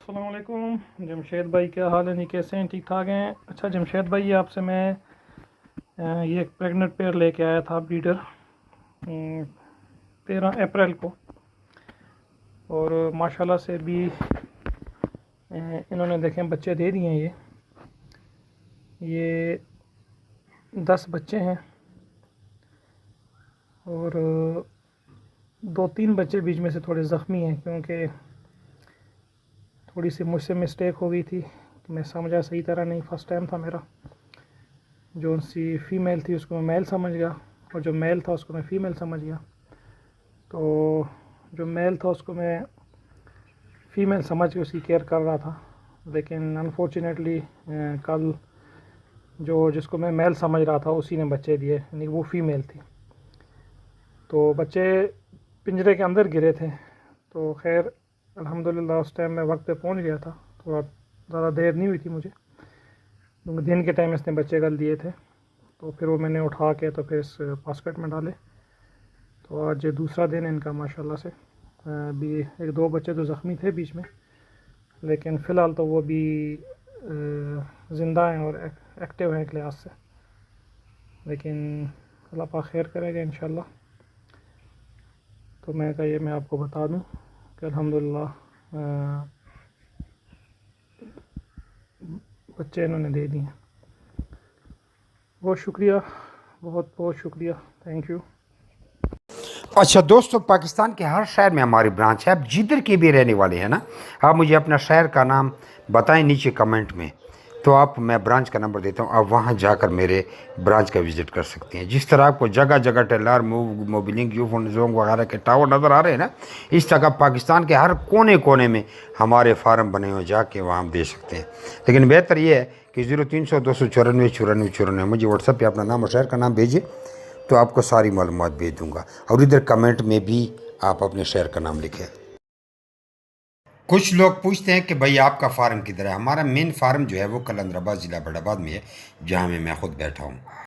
السلام علیکم جمشید بھائی، کیا حال ہے؟ نہیں کیسے ہیں؟ ٹھیک ٹھاک ہیں؟ اچھا جمشید بھائی، آپ سے میں یہ ایک پریگننٹ پیئر لے کے آیا تھا بریڈر 13 اپریل کو، اور ماشاءاللہ سے بھی انہوں نے دیکھیں بچے دے دیے ہیں۔ یہ 10 بچے ہیں، اور 2-3 بچے بیچ میں سے تھوڑے زخمی ہیں، کیونکہ تھوڑی سی مجھ سے مسٹیک ہو گئی تھی کہ میں سمجھا صحیح طرح نہیں۔ فرسٹ ٹائم تھا میرا، جو سی فیمیل تھی اس کو میں میل سمجھ گیا، اور جو میل تھا اس کو میں فیمیل سمجھ گیا۔ تو جو میل تھا اس کو میں فیمیل سمجھ کے اس کی کیئر کر رہا تھا، لیکن انفارچونیٹلی کل جس کو میں میل سمجھ رہا تھا اسی نے بچے دیے، یعنی وہ فیمیل تھی۔ تو بچے پنجرے کے اندر گرے تھے، تو خیر الحمدللہ اس ٹائم میں وقت پہ پہنچ گیا تھا، تھوڑا زیادہ دیر نہیں ہوئی تھی مجھے، کیونکہ دن کے ٹائم اس نے بچے کل دیے تھے۔ تو پھر وہ میں نے اٹھا کے تو پھر اس باسکٹ میں ڈالے۔ تو آج دوسرا دن ان کا ماشاءاللہ سے بھی 1-2 بچے تو زخمی تھے بیچ میں، لیکن فی الحال تو وہ بھی زندہ ہیں اور ایکٹیو ہیں کلاس سے، لیکن اللہ پاک خیر کرے گا انشاءاللہ۔ تو میں کہا یہ میں آپ کو بتا دوں کہ الحمدللہ بچے انہوں نے دے دیے ہیں۔ بہت شکریہ، بہت بہت شکریہ، تھینک یو۔ اچھا دوستو، پاکستان کے ہر شہر میں ہماری برانچ ہے۔ آپ جدھر کے بھی رہنے والے ہیں نا، آپ مجھے اپنا شہر کا نام بتائیں نیچے کمنٹ میں، تو میں برانچ کا نمبر دیتا ہوں، آپ وہاں جا کر میرے برانچ کا وزٹ کر سکتے ہیں۔ جس طرح آپ کو جگہ جگہ Telenor Mobilink Ufone Zong وغیرہ کے ٹاور نظر آ رہے ہیں نا، اس طرح پاکستان کے ہر کونے کونے میں ہمارے فارم بنے ہوئے، جا کے وہاں دے سکتے ہیں۔ لیکن بہتر یہ ہے کہ 0300-294-9494 مجھے واٹس ایپ پہ اپنا نام اور شہر کا نام بھیجیے، تو آپ کو ساری معلومات بھیج دوں گا، اور ادھر کمنٹ میں بھی آپ اپنے شہر کا نام لکھیں۔ کچھ لوگ پوچھتے ہیں کہ بھائی آپ کا فارم کدھر ہے؟ ہمارا مین فارم جو ہے وہ قلندر آباد ضلع بڑھ آباد میں ہے، جہاں میں خود بیٹھا ہوں۔